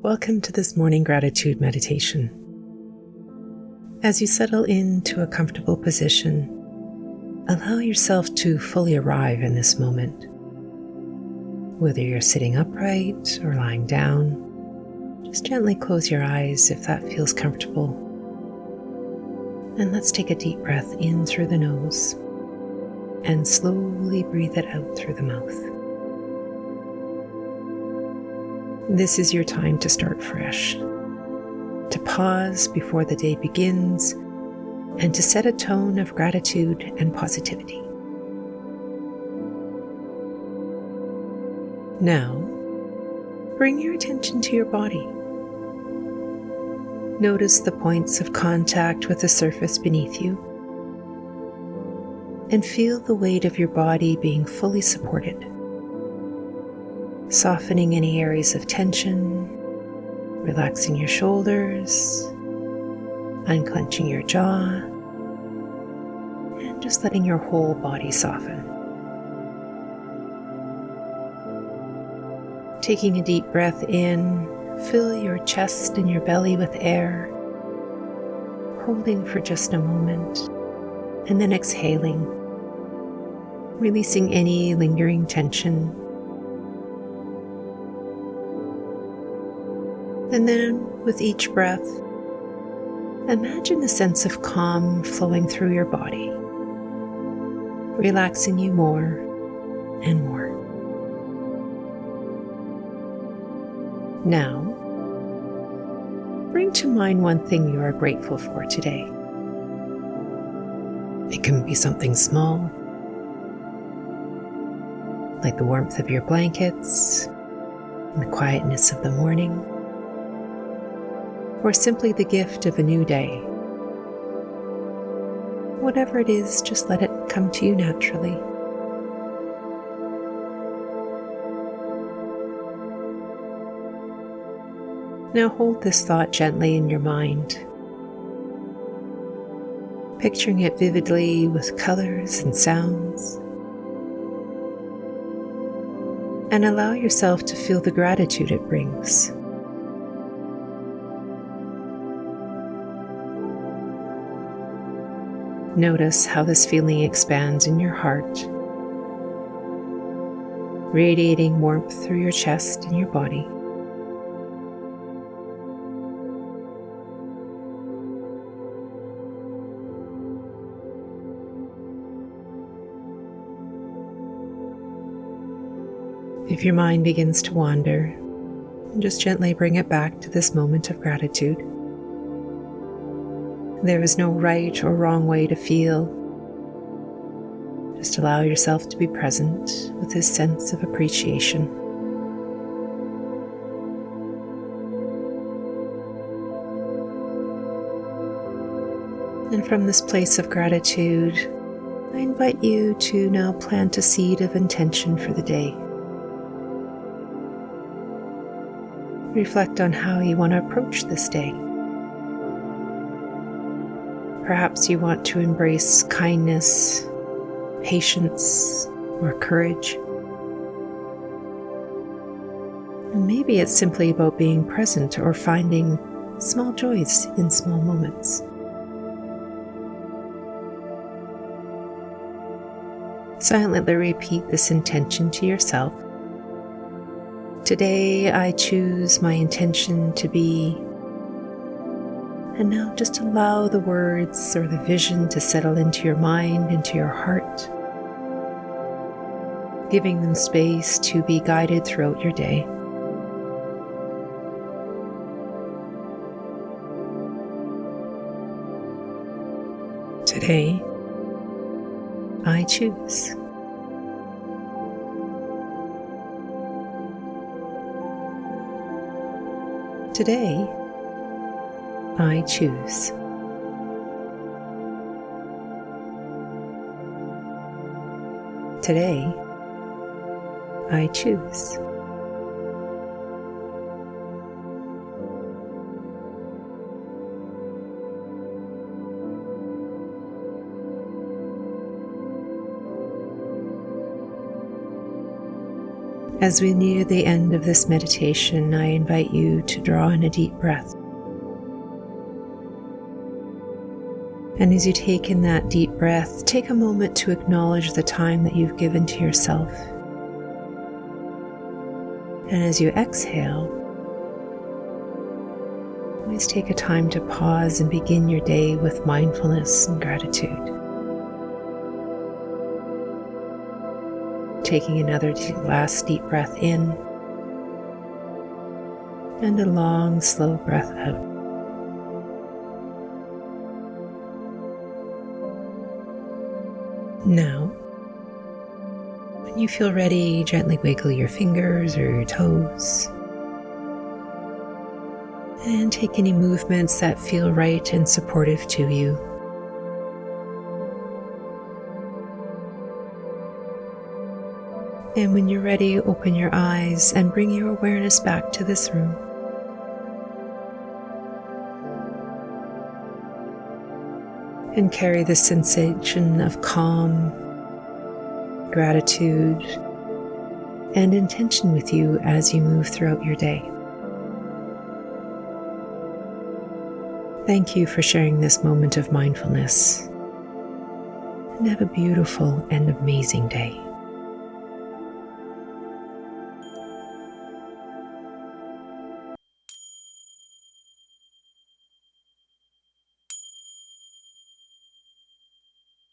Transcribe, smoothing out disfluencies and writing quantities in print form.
Welcome to this morning gratitude meditation. As you settle into a comfortable position, allow yourself to fully arrive in this moment. Whether you're sitting upright or lying down, just gently close your eyes if that feels comfortable. And let's take a deep breath in through the nose and slowly breathe it out through the mouth. This is your time to start fresh, to pause before the day begins, and to set a tone of gratitude and positivity. Now, bring your attention to your body. Notice the points of contact with the surface beneath you, and feel the weight of your body being fully supported. Softening any areas of tension, relaxing your shoulders, unclenching your jaw, and just letting your whole body soften. Taking a deep breath in, fill your chest and your belly with air, holding for just a moment, and then exhaling, releasing any lingering tension. And then, with each breath, imagine a sense of calm flowing through your body, relaxing you more and more. Now, bring to mind one thing you are grateful for today. It can be something small, like the warmth of your blankets and the quietness of the morning, or simply the gift of a new day. Whatever it is, just let it come to you naturally. Now hold this thought gently in your mind, picturing it vividly with colors and sounds, and allow yourself to feel the gratitude it brings. Notice how this feeling expands in your heart, radiating warmth through your chest and your body. If your mind begins to wander, just gently bring it back to this moment of gratitude. There is no right or wrong way to feel. Just allow yourself to be present with this sense of appreciation. And from this place of gratitude, I invite you to now plant a seed of intention for the day. Reflect on how you want to approach this day. Perhaps you want to embrace kindness, patience, or courage. And maybe it's simply about being present or finding small joys in small moments. Silently repeat this intention to yourself. Today I choose my intention to be. And now just allow the words or the vision to settle into your mind, into your heart, giving them space to be guided throughout your day. Today, I choose. Today, I choose. Today, I choose. As we near the end of this meditation, I invite you to draw in a deep breath. And as you take in that deep breath, take a moment to acknowledge the time that you've given to yourself. And as you exhale, always take a time to pause and begin your day with mindfulness and gratitude. Taking another last deep breath in and a long, slow breath out. Now, when you feel ready, gently wiggle your fingers or your toes and take any movements that feel right and supportive to you. And when you're ready, open your eyes and bring your awareness back to this room. And carry the sensation of calm, gratitude, and intention with you as you move throughout your day. Thank you for sharing this moment of mindfulness, and have a beautiful and amazing day.